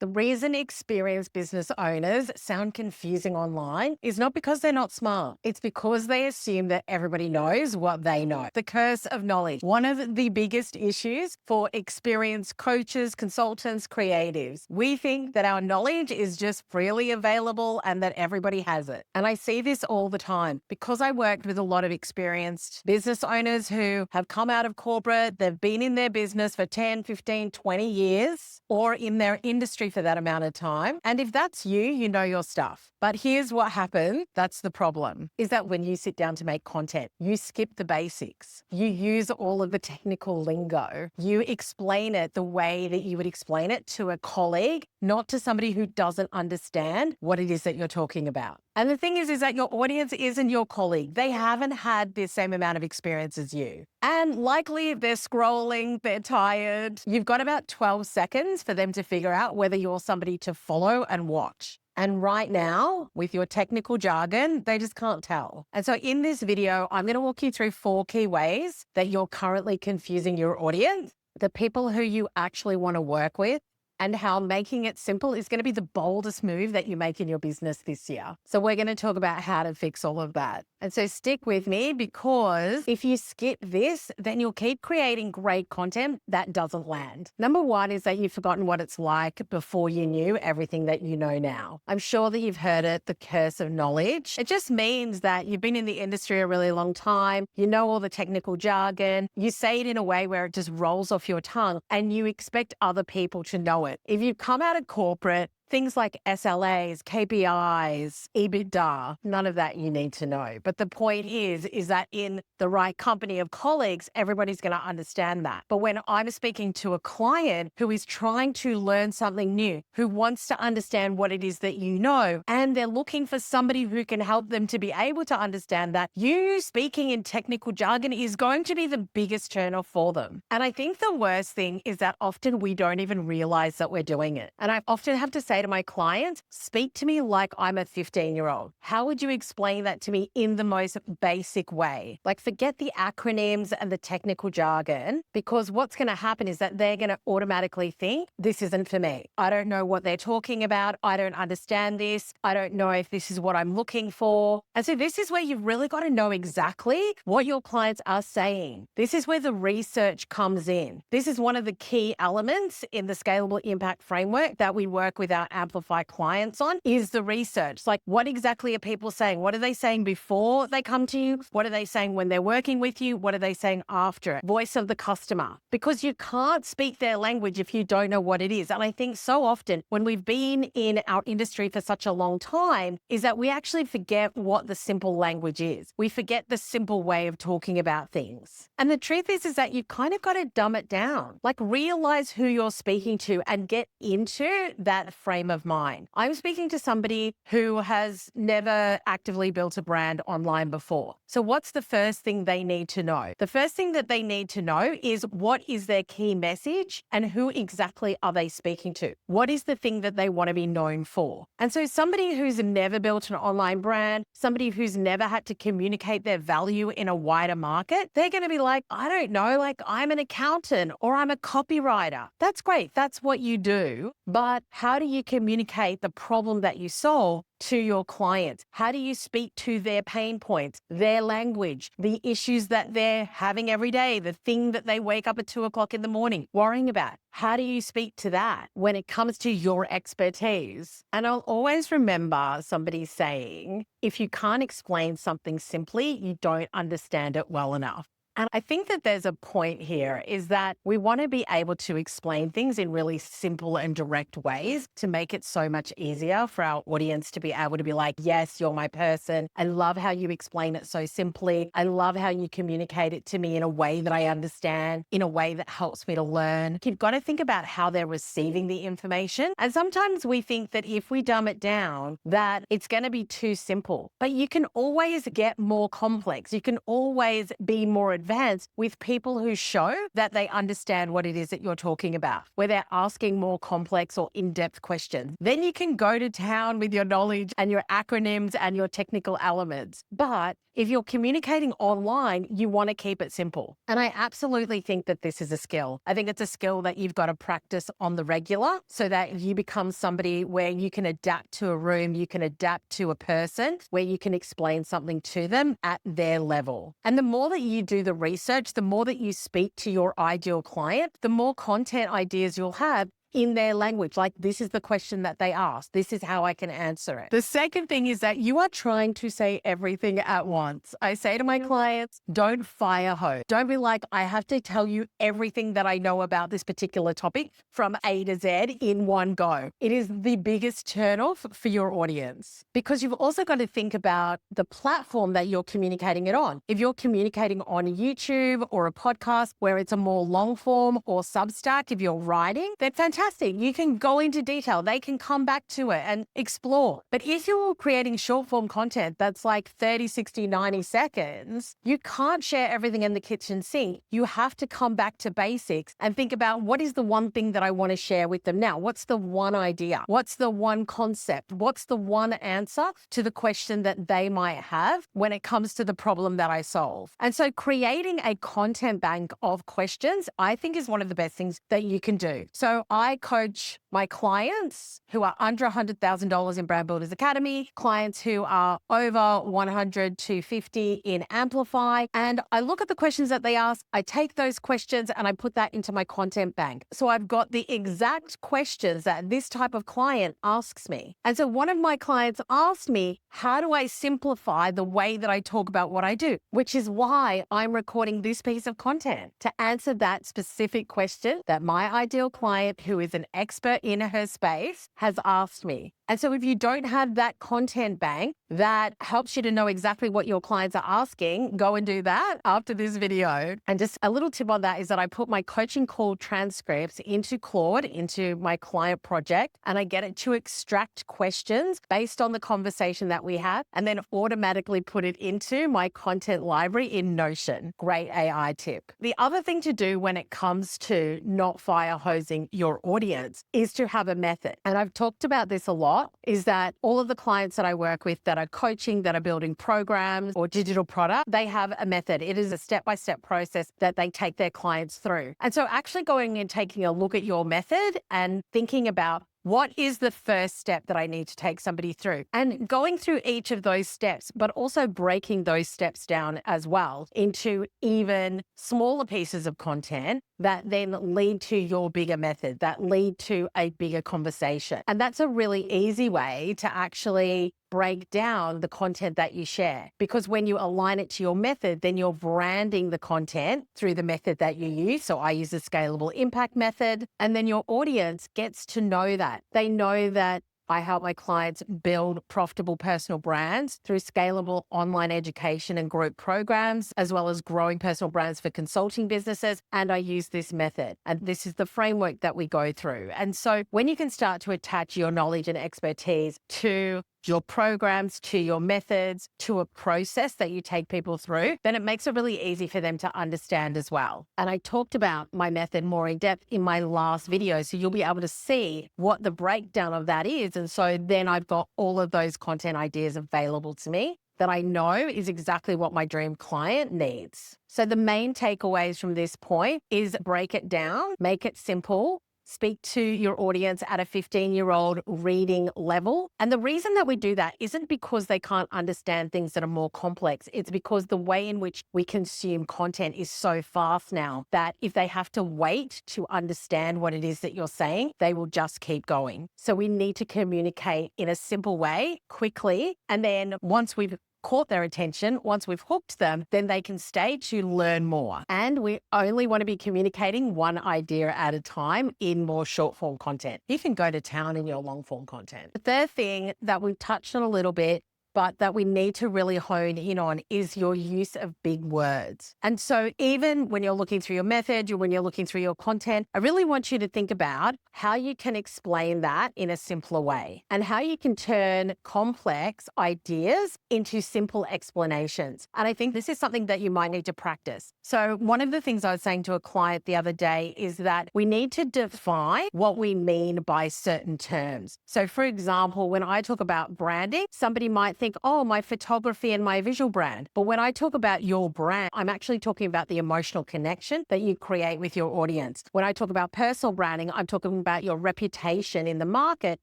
The reason experienced business owners sound confusing online is not because they're not smart. It's because they assume that everybody knows what they know. The curse of knowledge. One of the biggest issues for experienced coaches, consultants, creatives. We think that our knowledge is just freely available and that everybody has it. And I see this all the time because I worked with a lot of experienced business owners who have come out of corporate, they've been in their business for 10, 15, 20 years, or in their industry for that amount of time. And if that's you, you know your stuff. But here's what happened. That's the problem, is that when you sit down to make content, you skip the basics. You use all of the technical lingo. You explain it the way that you would explain it to a colleague, not to somebody who doesn't understand what it is that you're talking about. And the thing is that your audience isn't your colleague. They haven't had the same amount of experience as you. And likely they're scrolling, they're tired. You've got about 12 seconds for them to figure out whether you're somebody to follow and watch. And right now, with your technical jargon, they just can't tell. And so in this video, I'm going to walk you through 4 key ways that you're currently confusing your audience, the people who you actually want to work with, and how making it simple is going to be the boldest move that you make in your business this year. So we're going to talk about how to fix all of that. And so stick with me, because if you skip this, then you'll keep creating great content that doesn't land. Number one is that you've forgotten what it's like before you knew everything that you know now. I'm sure that you've heard it, the curse of knowledge. It just means that you've been in the industry a really long time. You know all the technical jargon. You say it in a way where it just rolls off your tongue and you expect other people to know it. If you come out of corporate, things like SLAs, KPIs, EBITDA, none of that you need to know. But the point is that in the right company of colleagues, everybody's going to understand that. But when I'm speaking to a client who is trying to learn something new, who wants to understand what it is that you know, and they're looking for somebody who can help them to be able to understand that, you speaking in technical jargon is going to be the biggest turnoff for them. And I think the worst thing is that often we don't even realize that we're doing it. And I often have to say to my clients, speak to me like I'm a 15-year-old. How would you explain that to me in the most basic way? Like, forget the acronyms and the technical jargon, because what's going to happen is that they're going to automatically think, this isn't for me. I don't know what they're talking about. I don't understand this. I don't know if this is what I'm looking for. And so this is where you've really got to know exactly what your clients are saying. This is where the research comes in. This is one of the key elements in the scalable impact framework that we work with our Amplify clients on, is the research. Like, what exactly are people saying? What are they saying before they come to you? What are they saying when they're working with you? What are they saying after it? Voice of the customer. Because you can't speak their language if you don't know what it is. And I think so often when we've been in our industry for such a long time is that we actually forget what the simple language is. We forget the simple way of talking about things. And the truth is that you've kind of got to dumb it down. Like, realize who you're speaking to and get into that frame of mind. I'm speaking to somebody who has never actively built a brand online before. So what's the first thing they need to know? The first thing that they need to know is, what is their key message and who exactly are they speaking to? What is the thing that they want to be known for? And so somebody who's never built an online brand, somebody who's never had to communicate their value in a wider market, they're going to be like, I don't know, like, I'm an accountant or I'm a copywriter. That's great. That's what you do. But how do you communicate the problem that you solve to your clients? How do you speak to their pain points, their language, the issues that they're having every day, the thing that they wake up at 2:00 in the morning worrying about? How do you speak to that when it comes to your expertise? And I'll always remember somebody saying, if you can't explain something simply, you don't understand it well enough. And I think that there's a point here, is that we want to be able to explain things in really simple and direct ways to make it so much easier for our audience to be able to be like, yes, you're my person. I love how you explain it so simply. I love how you communicate it to me in a way that I understand, in a way that helps me to learn. You've got to think about how they're receiving the information. And sometimes we think that if we dumb it down, that it's going to be too simple. But you can always get more complex. You can always be more advanced advance with people who show that they understand what it is that you're talking about, where they're asking more complex or in-depth questions. Then you can go to town with your knowledge and your acronyms and your technical elements. But if you're communicating online, you want to keep it simple. And I absolutely think that this is a skill. I think it's a skill that you've got to practice on the regular so that you become somebody where you can adapt to a room, you can adapt to a person, where you can explain something to them at their level. And the more that you do the research, the more that you speak to your ideal client, the more content ideas you'll have in their language. Like, this is the question that they ask. This is how I can answer it. The second thing is that you are trying to say everything at once. I say to my clients, don't firehose. Don't be like, I have to tell you everything that I know about this particular topic from A to Z in one go. It is the biggest turnoff for your audience, because you've also got to think about the platform that you're communicating it on. If you're communicating on YouTube or a podcast where it's a more long form, or Substack, if you're writing, then fantastic. You can go into detail. They can come back to it and explore. But if you're creating short form content that's like 30, 60, 90 seconds, you can't share everything in the kitchen sink. You have to come back to basics and think about, what is the one thing that I want to share with them now? What's the one idea? What's the one concept? What's the one answer to the question that they might have when it comes to the problem that I solve? And so creating a content bank of questions, I think, is one of the best things that you can do. So I coach my clients who are under $100,000 in Brand Builders Academy, clients who are over 100 to 50 in Amplify. And I look at the questions that they ask, I take those questions and I put that into my content bank. So I've got the exact questions that this type of client asks me. And so one of my clients asked me, how do I simplify the way that I talk about what I do? Which is why I'm recording this piece of content, to answer that specific question that my ideal client, who is an expert in her space, has asked me. And so if you don't have that content bank that helps you to know exactly what your clients are asking, go and do that after this video. And just a little tip on that is that I put my coaching call transcripts into Claude, into my client project, and I get it to extract questions based on the conversation that we have, and then automatically put it into my content library in Notion. Great AI tip. The other thing to do when it comes to not fire hosing your audience is to have a method. And I've talked about this a lot, is that all of the clients that I work with that are coaching, that are building programs or digital product, they have a method. It is a step-by-step process that they take their clients through. And so actually going and taking a look at your method and thinking about, what is the first step that I need to take somebody through? And going through each of those steps, but also breaking those steps down as well into even smaller pieces of content that then lead to your bigger method, that lead to a bigger conversation. And that's a really easy way to actually break down the content that you share. Because when you align it to your method, then you're branding the content through the method that you use. So I use the scalable impact method, and then your audience gets to know that. They know that I help my clients build profitable personal brands through scalable online education and group programs, as well as growing personal brands for consulting businesses. And I use this method. And this is the framework that we go through. And so when you can start to attach your knowledge and expertise to your programs, to your methods, to a process that you take people through, then it makes it really easy for them to understand as well. And I talked about my method more in depth in my last video, so you'll be able to see what the breakdown of that is. And so then I've got all of those content ideas available to me that I know is exactly what my dream client needs. So the main takeaways from this point is break it down, make it simple, speak to your audience at a 15-year-old reading level. And the reason that we do that isn't because they can't understand things that are more complex. It's because the way in which we consume content is so fast now that if they have to wait to understand what it is that you're saying, they will just keep going. So we need to communicate in a simple way, quickly. And then once we've caught their attention, once we've hooked them, then they can stay to learn more. And we only want to be communicating one idea at a time in more short form content. You can go to town in your long form content. The third thing that we've touched on a little bit, but that we need to really hone in on is your use of big words. And so even when you're looking through your method or when you're looking through your content, I really want you to think about how you can explain that in a simpler way and how you can turn complex ideas into simple explanations. And I think this is something that you might need to practice. So one of the things I was saying to a client the other day is that we need to define what we mean by certain terms. So for example, when I talk about branding, somebody might think, oh, my photography and my visual brand. But when I talk about your brand, I'm actually talking about the emotional connection that you create with your audience. When I talk about personal branding, I'm talking about your reputation in the market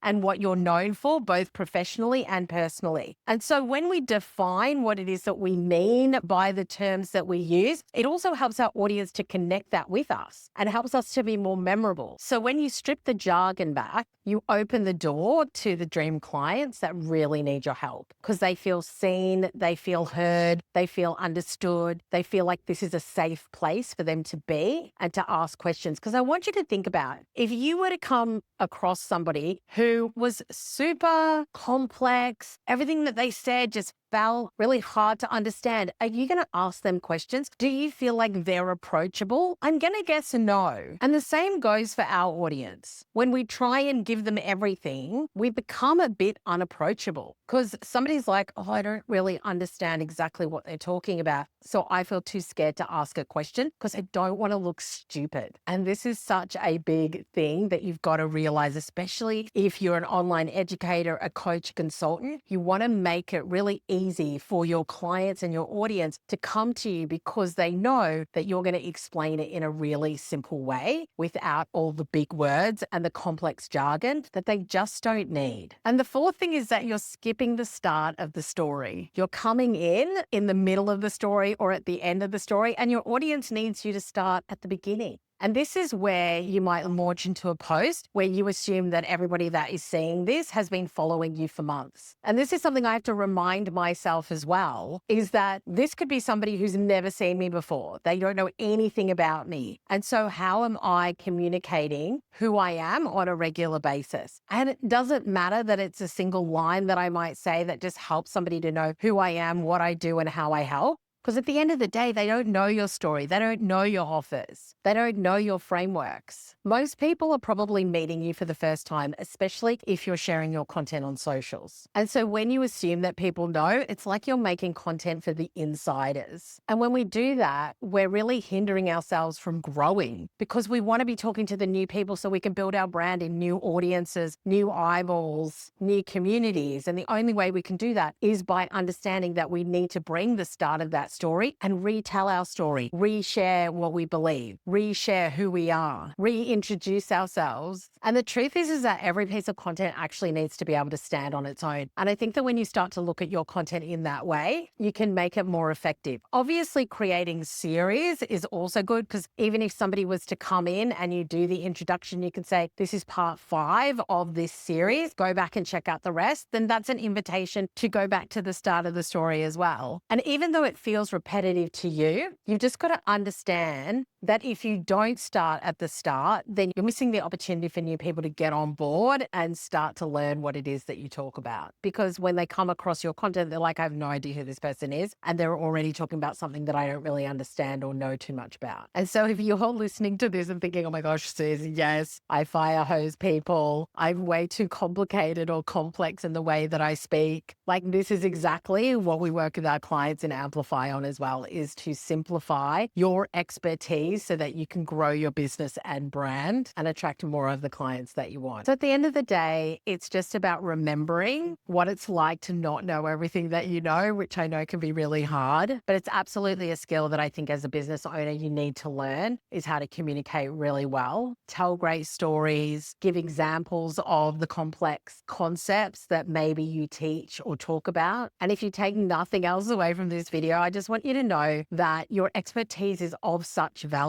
and what you're known for, both professionally and personally. And so when we define what it is that we mean by the terms that we use, it also helps our audience to connect that with us and helps us to be more memorable. So when you strip the jargon back, you open the door to the dream clients that really need your help because they feel seen, they feel heard, they feel understood, they feel like this is a safe place for them to be and to ask questions. Because I want you to think about if you were to come across somebody who was super complex, everything that they said just felt really hard to understand. Are you going to ask them questions? Do you feel like they're approachable? I'm going to guess no. And the same goes for our audience. When we try and give them everything, we become a bit unapproachable because somebody's like, oh, I don't really understand exactly what they're talking about. So I feel too scared to ask a question because I don't want to look stupid. And this is such a big thing that you've got to realize, especially if you're an online educator, a coach, a consultant. You want to make it really easy for your clients and your audience to come to you because they know that you're going to explain it in a really simple way without all the big words and the complex jargon that they just don't need. And the fourth thing is that you're skipping the start of the story. You're coming in the middle of the story or at the end of the story, and your audience needs you to start at the beginning. And this is where you might launch into a post where you assume that everybody that is seeing this has been following you for months. And this is something I have to remind myself as well, is that this could be somebody who's never seen me before. They don't know anything about me. And so how am I communicating who I am on a regular basis? And it doesn't matter that it's a single line that I might say that just helps somebody to know who I am, what I do, and how I help. Because at the end of the day, they don't know your story. They don't know your offers. They don't know your frameworks. Most people are probably meeting you for the first time, especially if you're sharing your content on socials. And so when you assume that people know, it's like you're making content for the insiders. And when we do that, we're really hindering ourselves from growing because we want to be talking to the new people so we can build our brand in new audiences, new eyeballs, new communities. And the only way we can do that is by understanding that we need to bring the start of that story and retell our story, reshare what we believe, reshare who we are, reintroduce ourselves. And the truth is that every piece of content actually needs to be able to stand on its own. And I think that when you start to look at your content in that way, you can make it more effective. Obviously, creating series is also good because even if somebody was to come in and you do the introduction, you can say, this is part 5 of this series, go back and check out the rest. Then that's an invitation to go back to the start of the story as well. And even though it feels repetitive to you, you've just got to understand that if you don't start at the start, then you're missing the opportunity for new people to get on board and start to learn what it is that you talk about. Because when they come across your content, they're like, I have no idea who this person is. And they're already talking about something that I don't really understand or know too much about. And so if you're listening to this and thinking, oh my gosh, Susie, yes, I fire hose people. I'm way too complicated or complex in the way that I speak. Like this is exactly what we work with our clients in Amplify on as well, is to simplify your expertise so that you can grow your business and brand and attract more of the clients that you want. So at the end of the day, it's just about remembering what it's like to not know everything that you know, which I know can be really hard, but it's absolutely a skill that I think as a business owner, you need to learn is how to communicate really well, tell great stories, give examples of the complex concepts that maybe you teach or talk about. And if you take nothing else away from this video, I just want you to know that your expertise is of such value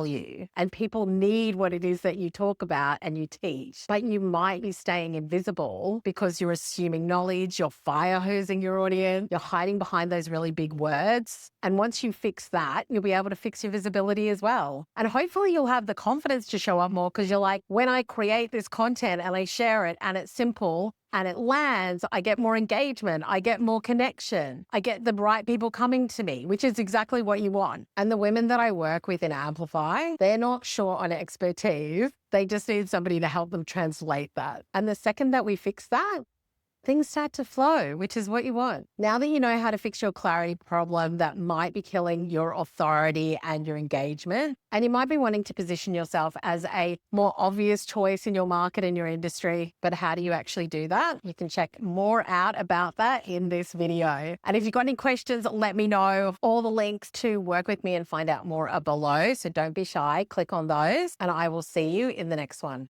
and people need what it is that you talk about and you teach. But you might be staying invisible because you're assuming knowledge, you're fire hosing your audience, you're hiding behind those really big words. And once you fix that, you'll be able to fix your visibility as well. And hopefully you'll have the confidence to show up more because you're like, when I create this content and I share it and it's simple, and it lands, I get more engagement, I get more connection, I get the right people coming to me, which is exactly what you want. And the women that I work with in Amplify, they're not short on expertise. They just need somebody to help them translate that. And the second that we fix that, things start to flow, which is what you want. Now that you know how to fix your clarity problem that might be killing your authority and your engagement, and you might be wanting to position yourself as a more obvious choice in your market and your industry, but how do you actually do that? You can check more out about that in this video. And if you've got any questions, let me know. All the links to work with me and find out more are below. So don't be shy, click on those, and I will see you in the next one.